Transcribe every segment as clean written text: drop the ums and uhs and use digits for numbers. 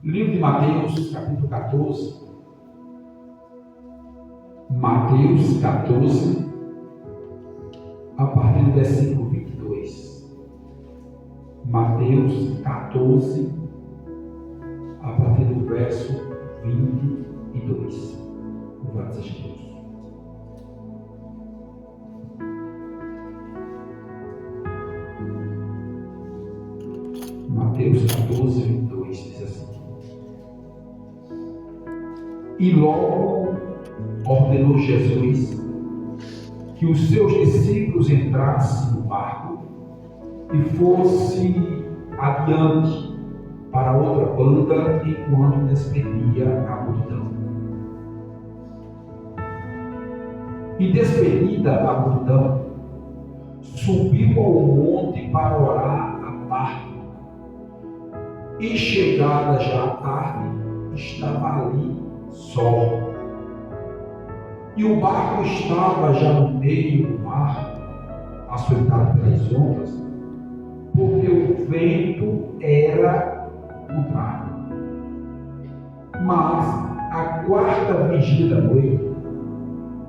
Livro de Mateus, capítulo 14. Mateus 14, a partir do versículo 22. Mateus 14, a partir do verso 22. Louvado seja Deus. Mateus 14, 22 diz assim: E logo ordenou Jesus que os seus discípulos entrassem no barco e fosse adiante para outra banda enquanto despedia a multidão. E despedida a multidão, subiu ao monte para orar à parte. E chegada já a tarde, estava ali só. E o barco estava já no meio do mar, açoitado pelas ondas, porque o vento era contrário. Mas, à quarta vigília da noite,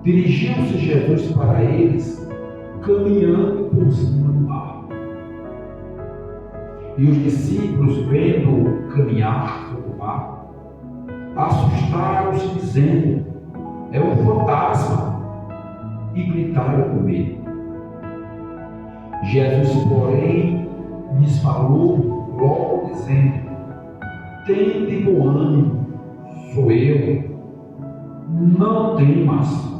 dirigiu-se Jesus para eles, caminhando por cima do mar. E os discípulos, vendo-o caminhar sobre o mar, assustaram-se, dizendo: é um fantasma, e gritaram com medo. Jesus, porém, lhes falou logo, dizendo: tende bom ânimo, sou eu, não temas.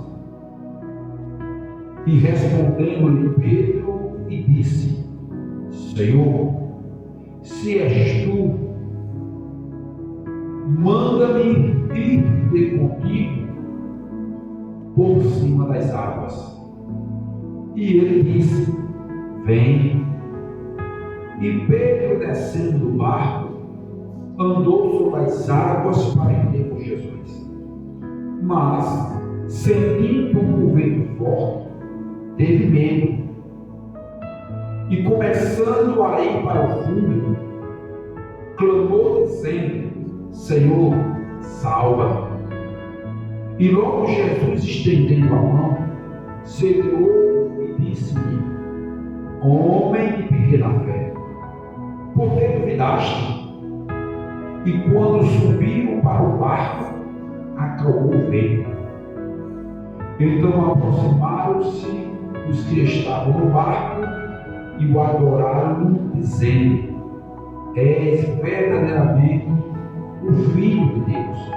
E respondendo-lhe Pedro, e disse: Senhor, se és tu, manda-me ir ter contigo por cima das águas. E ele disse: vem. E Pedro, descendo do barco, andou sobre as águas para ir ter com Jesus. Mas, sentindo um vento forte, teve medo. E começando a ir para o fundo, clamou dizendo: Senhor, salva-me. E logo Jesus, estendendo a mão, segurou e disse-lhe: homem de pequena fé, por que duvidaste? E quando subiu para o barco, acalmou o vento. Então aproximaram-se os que estavam no barco e o adoraram, dizendo: és verdadeiramente o Filho de Deus.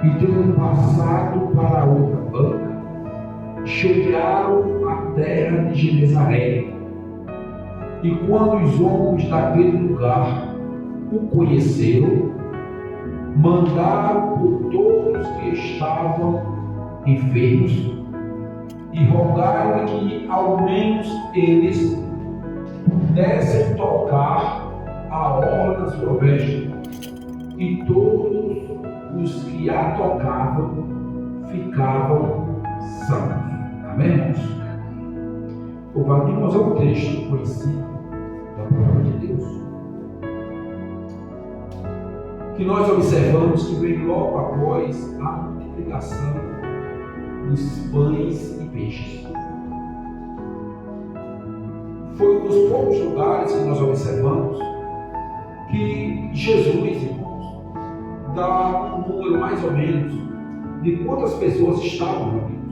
E tendo passado para a outra banca, chegaram à terra de Genezaré. E quando os homens daquele lugar o conheceram, mandaram por todos que estavam enfermos e rogaram que ao menos eles pudessem tocar a orla da sua veste. E todos os que a tocavam ficavam sãos. Amém, irmãos? Vamos ao texto conhecido da palavra de Deus, que nós observamos que vem logo após a multiplicação dos pães e peixes. Foi um dos poucos lugares que nós observamos que Jesus, irmãos, dá um número mais ou menos de quantas pessoas estavam reunidas.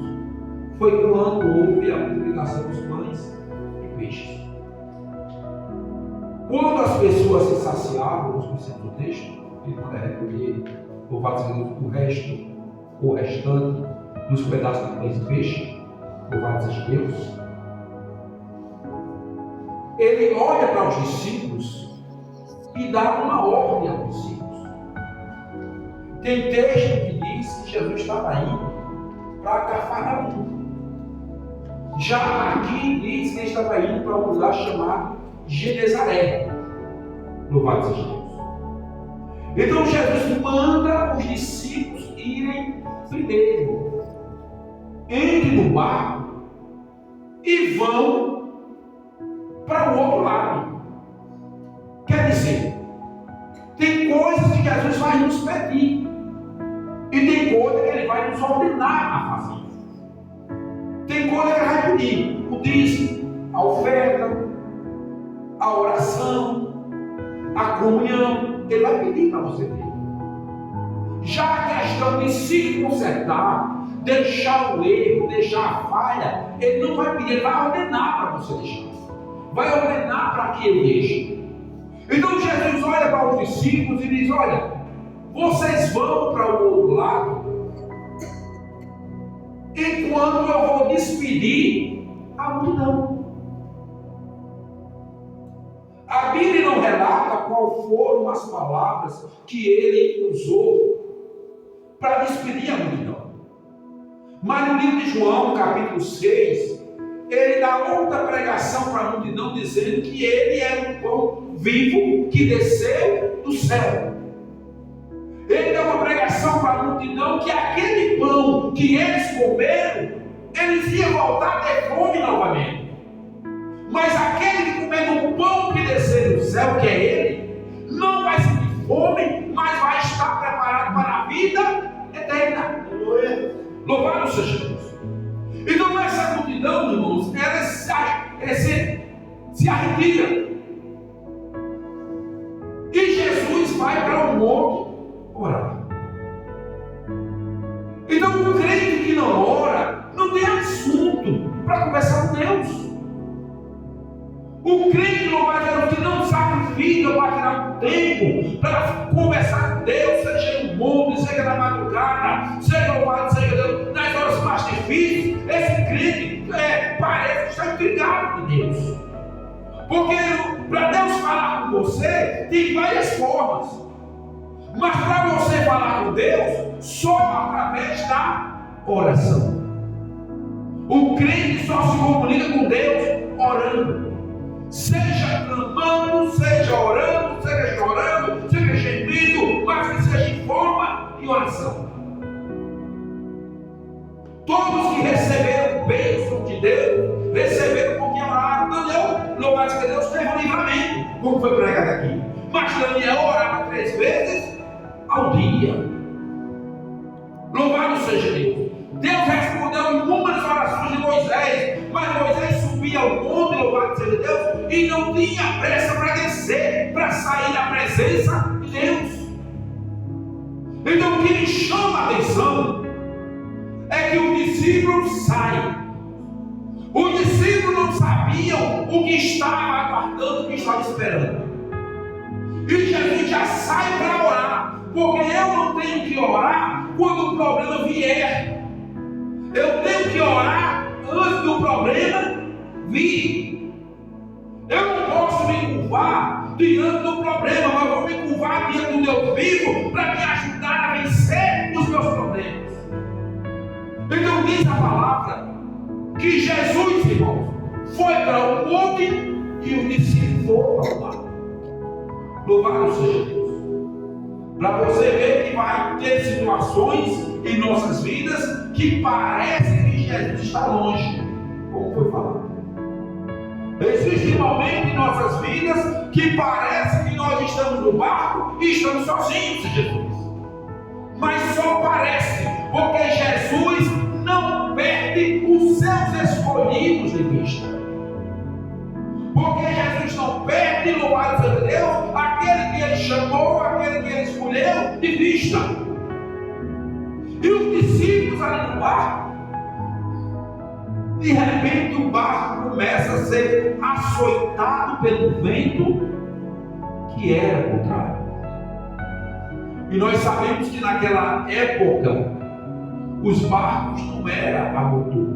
Foi quando houve a multiplicação dos pães e peixes. Quando as pessoas se saciavam, nós conhecemos o texto, ele manda recolher o resto, o restante dos pedaços de pães e peixe, louvado seja Deus. Ele olha para os discípulos e dá uma ordem aos discípulos. Tem texto que diz que Jesus estava indo para Cafarnaum. Já aqui diz que ele estava indo para um lugar chamado Genezaré. Louvado seja Deus. Então Jesus manda os discípulos irem primeiro. Entrem no barco e vão para o outro lado. Quer dizer, tem coisas que às vai nos pedir. E tem coisa que Ele vai nos ordenar a fazer. Tem coisa que Ele vai pedir. O dízimo, a oferta, a oração, a comunhão. Ele vai pedir para você ter. Já a questão de se consertar, deixar o erro, deixar a falha, Ele não vai pedir, Ele vai ordenar para você deixar. Vai ordenar para que Ele deixe. Então Jesus olha para os discípulos e diz: olha, vocês vão para o outro lado, enquanto eu vou despedir a multidão. A Bíblia não relata qual foram as palavras que Ele usou para despedir a multidão. Mas no livro de João, capítulo 6, Ele dá outra pregação para a multidão, dizendo que Ele era um pão vivo que desceu do céu. Ele dá uma pregação para a multidão que aquele pão que eles comeram, eles iam voltar a ter fome novamente. Mas aquele que comer o pão que desceu do céu, que é Ele, não vai sentir fome, mas vai estar preparado para a vida eterna. Louvado seja Deus. Então essa multidão, irmãos, ela se arrepia. E Jesus vai para o monte orar. Então o crente que não ora não tem assunto para conversar com Deus. O crente que não sacrifica para tirar um tempo para conversar com Deus, seja no monte, seja na madrugada, seja louvado, seja Deus, nas horas mais difíceis, esse crente parece que está intrigado de Deus. Porque para Deus falar com você, tem várias formas. Mas para você falar com Deus, só através da oração. O crente só se comunica com Deus orando. Seja clamando, seja orando, seja chorando, seja gemendo, mas que seja em forma de oração. Todos que receberam bênção de Deus, receberam porque oraram. Daniel, louvado seja Deus, teve um livramento, como foi pregado aqui. Mas Daniel orava 3 vezes ao dia. Louvado seja Deus. Deus respondeu inúmeras orações de Moisés, mas Moisés subia ao monte, louvado seja Deus, e não tinha pressa para descer, para sair da presença de Deus. Então o que me chama a atenção é que o discípulo sai. Os discípulos não sabiam o que estava aguardando, o que estava esperando. E Jesus já sai para orar, porque eu não tenho que orar quando o problema vier. Eu tenho que orar antes do problema vir. Eu não posso me curvar diante do problema, mas vou me curvar diante do Deus vivo para me ajudar a vencer os meus problemas. Então diz a palavra que Jesus, irmãos, foi para o monte e os discípulos foram para o mar. Louvado seja Deus. Para você ver que vai ter situações em nossas vidas que parece que Jesus está longe, como foi falado. Existe momento em nossas vidas que parece que nós estamos no barco e estamos sozinhos em Jesus. Mas só parece, porque Jesus não perde os seus escolhidos de vista. Porque Jesus não perde, louvado seja Deus, aquele que Ele chamou, aquele que Ele escolheu de vista. E os discípulos ali no barco, de repente o barco começa a ser açoitado pelo vento que era contrário. E nós sabemos que naquela época os barcos não eram a motor.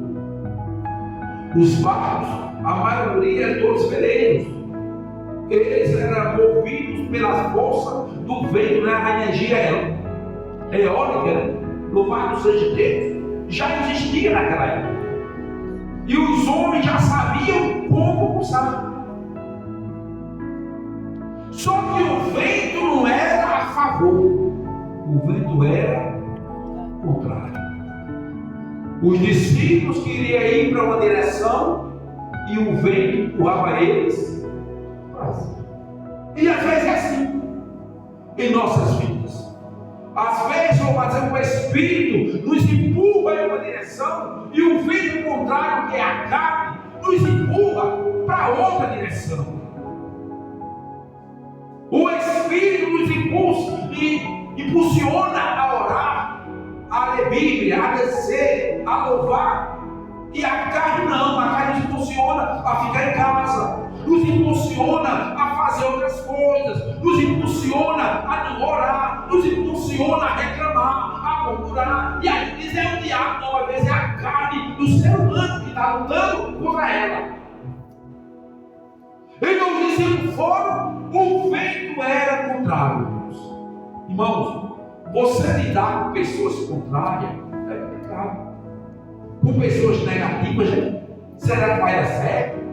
Os barcos, a maioria eram todos veleiros. Eles eram movidos pela força do vento, né? A energia eólica, né? Louvado seja Deus, já existia naquela época. E os homens já sabiam como usar. Só que o vento não era a favor, o vento era contrário. Os discípulos queriam ir para uma direção e o vento empurrava eles para cima. E às vezes é assim em nossas vidas. Às vezes, o Espírito nos empurra em uma direção e o vento contrário, que é a carne, nos empurra para outra direção. O Espírito nos impulsiona a orar, a ler Bíblia, a descer, a louvar. E a carne não, a carne nos impulsiona a ficar em casa, nos impulsiona a fazer outras coisas, nos impulsiona a não orar, nos impulsiona a reclamar, a murmurar. E aí diz é o diabo, não, às vezes é a carne do ser humano que está lutando contra ela. Então os discípulos foram, o vento era contrário. Irmãos, você lidar com pessoas contrárias é complicado. Com pessoas negativas, será que vai dar certo?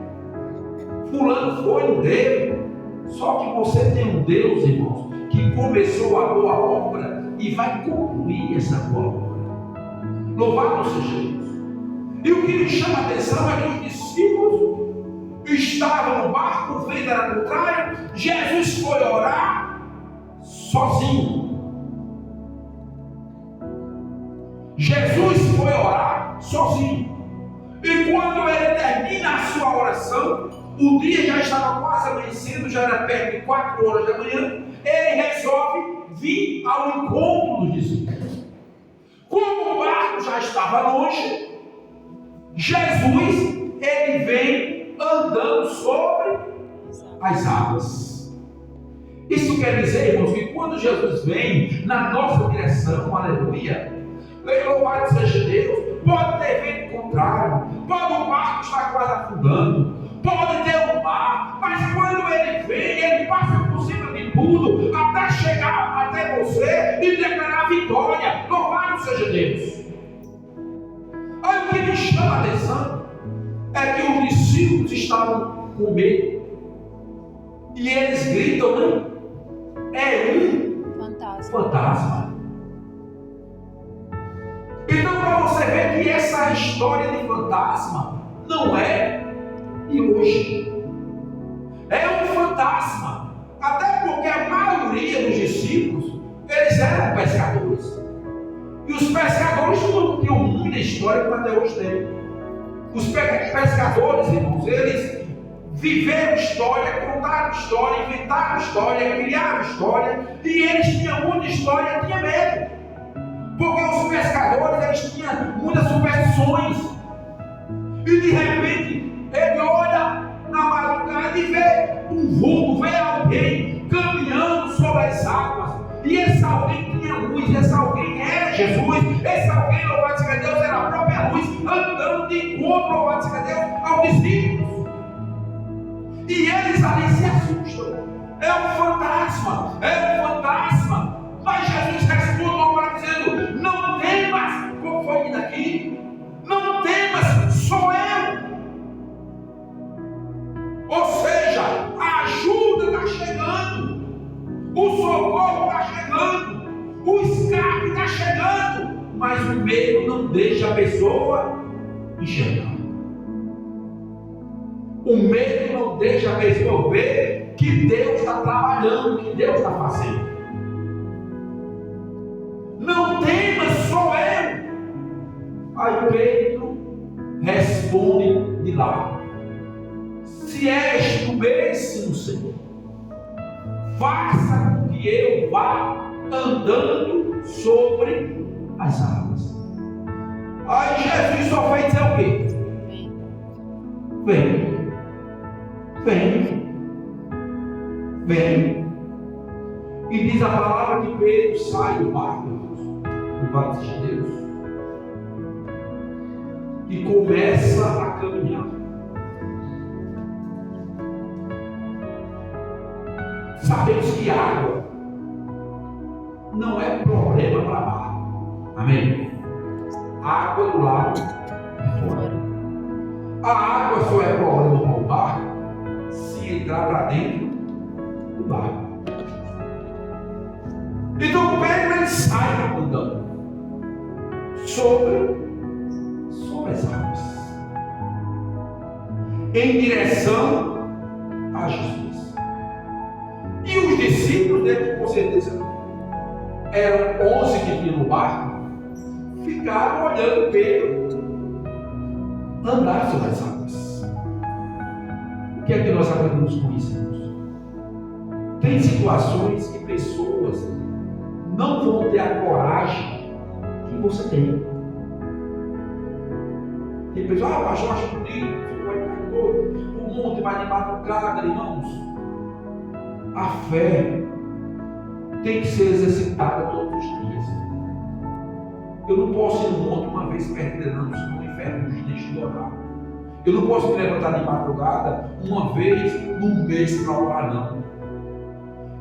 Fulano foi, não deu. Só que você tem um Deus, irmãos, que começou a boa obra e vai concluir essa boa obra. Louvado seja Deus. E o que me chama a atenção é que os discípulos estavam no barco, o vento era contrário. Jesus foi orar sozinho. Jesus foi orar sozinho. E quando ele termina a sua oração, o dia já estava quase amanhecendo, já era perto de 4 horas da manhã. Ele resolve vir ao encontro dos discípulos. Como o barco já estava longe, Jesus, ele vem andando sobre as águas. Isso quer dizer, irmãos, que quando Jesus vem na nossa direção, aleluia, louvado seja Deus, pode ter vento contrário, pode o barco estar quase afundando, pode ter um mar, mas quando ele vem, ele passa por cima de tudo, até chegar até você e declarar vitória. Louvado seja Deus. Aí o que me chama a atenção é que os discípulos estavam com medo e eles gritam, né? É um fantasma. Então, para você ver que essa história de fantasma não é de hoje. É um fantasma. Até porque a maioria dos discípulos, eles eram pescadores. E os pescadores não tinham muita história como até hoje tem. Os pescadores, irmãos, eles viveram história, contaram história, inventaram história, criaram história. E eles tinham muita história, tinham medo. Porque os pescadores, eles tinham muitas superstições. E de repente, ele olha na madrugada e vê um vulto, vê alguém caminhando sobre as águas. E esse alguém tinha luz, esse alguém era Jesus. Esse alguém, louvado seja Deus, era a própria luz, andando de encontro, louvado seja Deus, aos discípulos. E eles ali se assustam. É um fantasma, é um fantasma. Mas Jesus respondeu para dizendo: não temas, como foi daqui, não temas, sou eu. Ou seja, a ajuda está chegando, o socorro está chegando, o escape está chegando, mas o medo não deixa a pessoa enxergar. O medo não deixa a pessoa ver que Deus está trabalhando, que Deus está fazendo. Não temas, sou eu. Aí Pedro responde de lá: se és tu mesmo, Senhor, faça com que eu vá andando sobre as águas. Aí Jesus só fez dizer o quê? Vem. Vem. Vem. E diz a palavra que Pedro sai do barco, do barco de Deus, e começa a caminhar. Sabemos que água não é problema para barco. Amém? Água do lado de fora. A água só é problema para o barco se entrar para dentro do barco. Então Pedro, ele sai andando sobre as águas em direção a Jesus. E os discípulos dele, com certeza, eram 11 que tinham no barco, ficaram olhando Pedro andar sobre as águas. O que é que nós aprendemos com isso, irmãos? Tem situações que pessoas não vão ter a coragem que você tem. Tem pessoas, pastor, acho bonito, você vai ficar doido, o monte vai de madrugada, irmãos. A fé tem que ser exercitada todos os dias. Eu não posso ir no monte uma vez perdida, não, senão o inferno nos deixa de orar. Eu não posso me levantar de madrugada uma vez no mês para orar, não.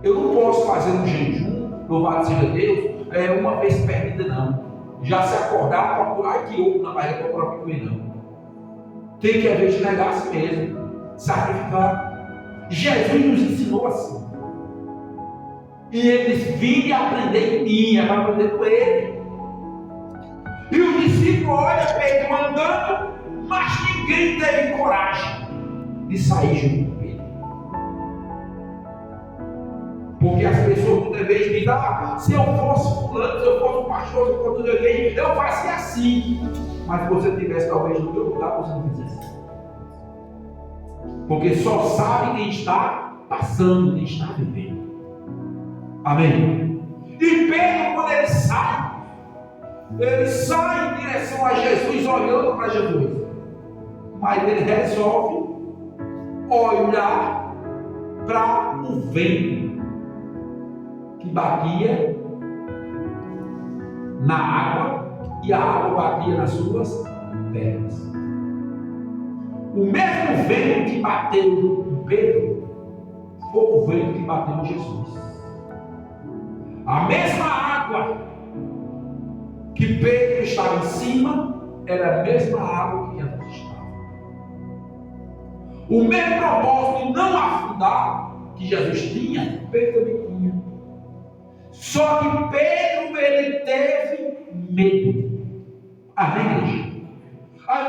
Eu não posso fazer um jejum, louvado seja Deus, uma vez perdida, não. Já se acordar para pular que ovo na barriga para o comer, não. Tem que haver de negar a si mesmo, sacrificar. Jesus nos ensinou assim. E ele disse: vinde aprender em mim, é para aprender com ele. E o discípulo olha Pedro andando, mas ninguém teve coragem de sair junto com ele. Porque as pessoas muitas vezes dizem: se eu fosse fulano, se eu fosse um pastor, se eu fosse um alguém, eu fazia assim. Mas se você estivesse talvez no teu lugar, você não fizesse. Porque só sabe quem está passando, quem está vivendo. Amém? E Pedro, quando ele sai em direção a Jesus, olhando para Jesus. Mas ele resolve olhar para o vento que batia na água e a água batia nas suas pernas. O mesmo vento que bateu em Pedro foi o vento que bateu em Jesus. A mesma água que Pedro estava em cima era a mesma água que Jesus estava. O mesmo propósito de não afundar que Jesus tinha, Pedro também tinha. Só que Pedro, ele teve medo. Amém, igreja?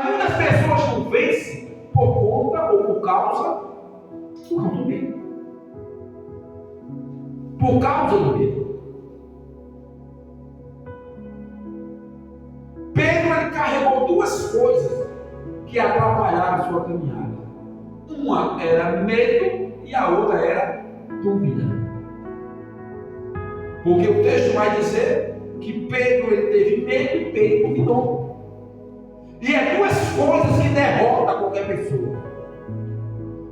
Muitas pessoas não vencem por conta ou por causa do medo. Por causa do medo. Pedro, ele carregou duas coisas que atrapalharam a sua caminhada. Uma era medo e a outra era dúvida. Porque o texto vai dizer que Pedro, ele teve medo e Pedro duvidou. E é duas coisas que derrotam qualquer pessoa.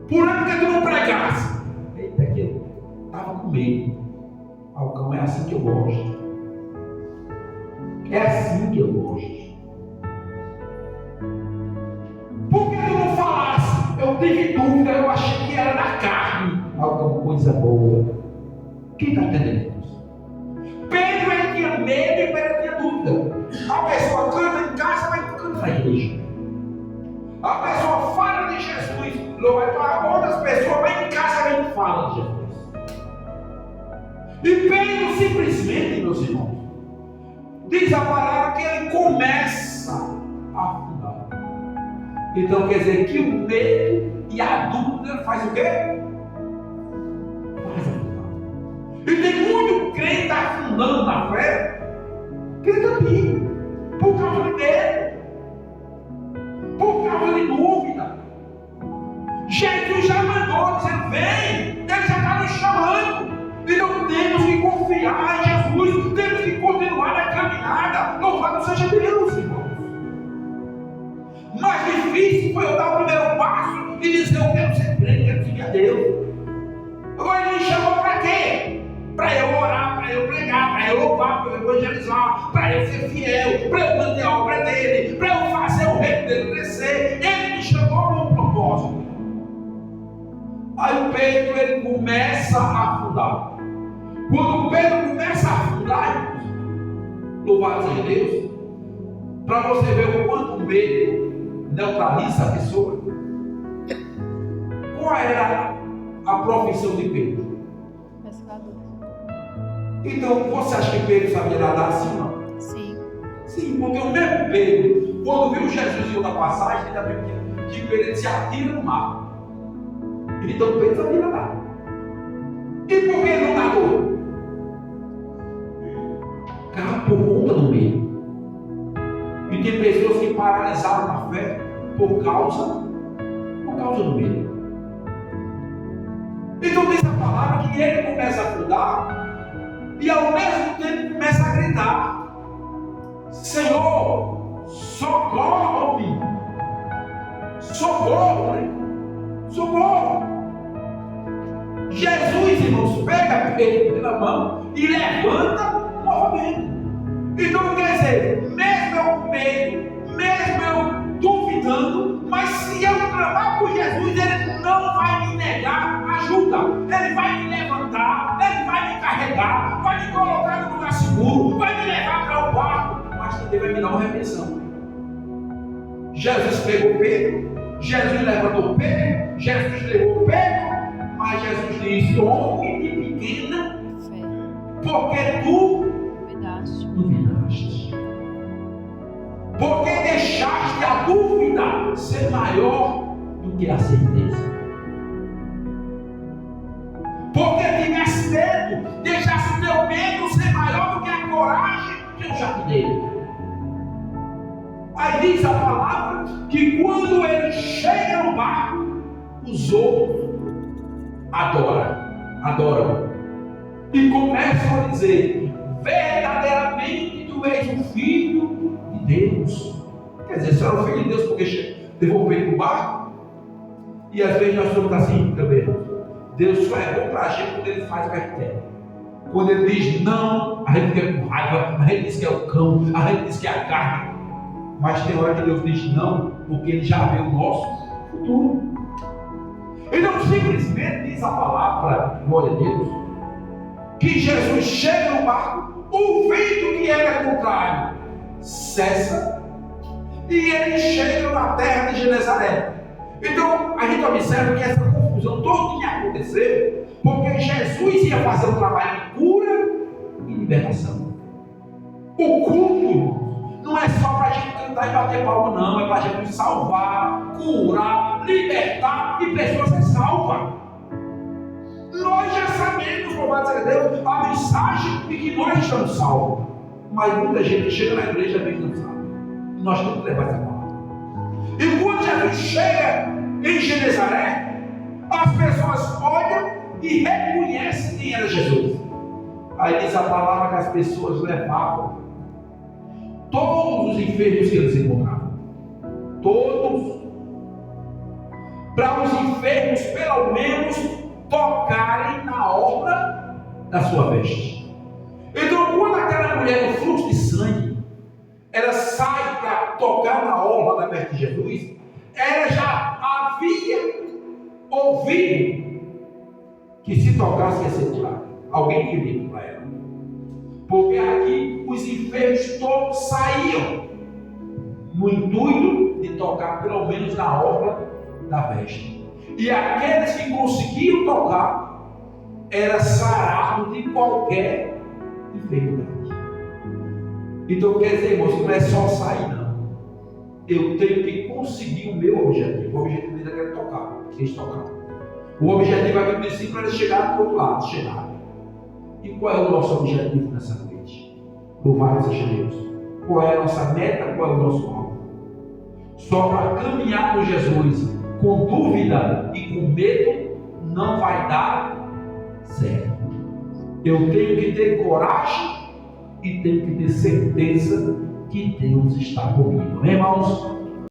Por que tu não pregasse? Eita, que eu estava com medo. Alcão, é assim que eu gosto. É assim que eu gosto. Por que tu não falasse? Eu tive dúvida, eu achei que era da carne. Alguma coisa boa. Quem está entendendo isso? Pedro, ele tinha medo e Pedro tinha dúvida. A pessoa canta em casa, mas canta na igreja. A pessoa fala de Jesus, louva para outras pessoas, mas em casa nem fala de Jesus. E Pedro simplesmente, meus irmãos, diz a palavra que ele começa a afundar. Então quer dizer que o medo e a dúvida faz o quê? Faz afundar. E tem muito crente afundando na fé, que ele está aqui, por causa de medo, por causa de dúvida. Jesus já mandou, dizendo: vem, ele já está nos chamando. Então temos que confiar em Jesus, temos que continuar na caminhada. Louvado seja Deus, irmãos. Mais difícil foi eu dar o primeiro passo e dizer: eu quero ser crente, quero seguir a Deus. Agora ele me chamou para quê? Para eu orar, para eu pregar, para eu louvar, para eu evangelizar, para eu ser fiel, para eu manter a obra dele, para eu fazer o reino dele crescer. Ele me chamou para um propósito. Aí o Pedro, ele começa a afundar. Quando Pedro começa a afundar, louvado seja Deus, para você ver o quanto o medo neutraliza a pessoa. Qual era a profissão de Pedro? Pescador. Então, você acha que Pedro sabia nadar assim, não? Sim. Sim, porque o mesmo Pedro, quando viu Jesus em outra passagem, ele também que Pedro se atira no mar. Então Pedro sabia nadar. E por que ele não nadou? paralisaram na fé por causa do medo. Então diz a palavra que ele começa a afundar e ao mesmo tempo começa a gritar: Senhor, socorre-me! Socorro, né? Socorro! Jesus, irmãos, pega ele pela mão e levanta o movimento. Então quer dizer, mesmo eu com medo, mesmo eu duvidando, mas se eu clamar por Jesus, ele não vai me negar ajuda. Ele vai me levantar, ele vai me carregar, vai me colocar no lugar seguro, vai me levar para o barco, mas também vai me dar uma remissão. Jesus pegou Pedro, Jesus levantou Pedro, Jesus levou Pedro, mas Jesus disse: homem de pequena fé, porque tu duvidaste. Porque deixaste a dúvida ser maior do que a certeza. Porque tivesse medo, deixaste o teu medo ser maior do que a coragem que eu já te dei. Aí diz a palavra que quando ele chega no barco, os outros adoram. E começam a dizer: verdadeiramente tu és o Filho de Deus. Quer dizer, você era o Filho de Deus porque levou o no barco. E às vezes nós somos assim também. Deus só é bom para a gente quando ele faz o que quer. Quando ele diz não, a gente fica com raiva, a gente diz que é o cão, a gente diz que é a carne. Mas tem hora que Deus diz não, porque ele já vê o nosso futuro. Então simplesmente diz a palavra, glória a Deus, que Jesus chega no barco, o vento que era contrário cessa e ele chega na terra de Genezaré. Então a gente observa que essa confusão toda aconteceu porque Jesus ia fazer um trabalho de cura e libertação. O culto não é só para a gente cantar e bater palma, não, é para a gente salvar, curar, libertar e pessoas ser salvas. Nós já sabemos, louvado seja Deus, a mensagem de que nós estamos salvos. Mas muita gente chega na igreja e não sabe. Nós temos que levar essa palavra. E quando Jesus chega em Genezaré, as pessoas olham e reconhecem quem era Jesus. Aí diz a palavra que as pessoas levavam todos os enfermos que eles encontravam. Todos. Para os enfermos, pelo menos, tocarem na obra da sua veste. Então, quando aquela mulher no fluxo de sangue, ela sai para tocar na orla da veste de Jesus, ela já havia ouvido que se tocasse ia ser curada. Alguém queria para ela. Porque aqui os enfermos todos saíam no intuito de tocar pelo menos na orla da veste. E aqueles que conseguiam tocar era sarado de qualquer enfermidade. Então quer dizer, irmãos, não é só sair, não. Eu tenho que conseguir o meu objetivo. O objetivo dele é tocar, eles tocar. O objetivo aqui do discípulo era chegar do outro lado, chegar. E qual é o nosso objetivo nessa noite? Louvado seja Deus. Qual é a nossa meta? Qual é o nosso alvo? Só para caminhar com Jesus com dúvida e com medo não vai dar certo. Eu tenho que ter coragem e tenho que ter certeza que Deus está comigo. Irmãos,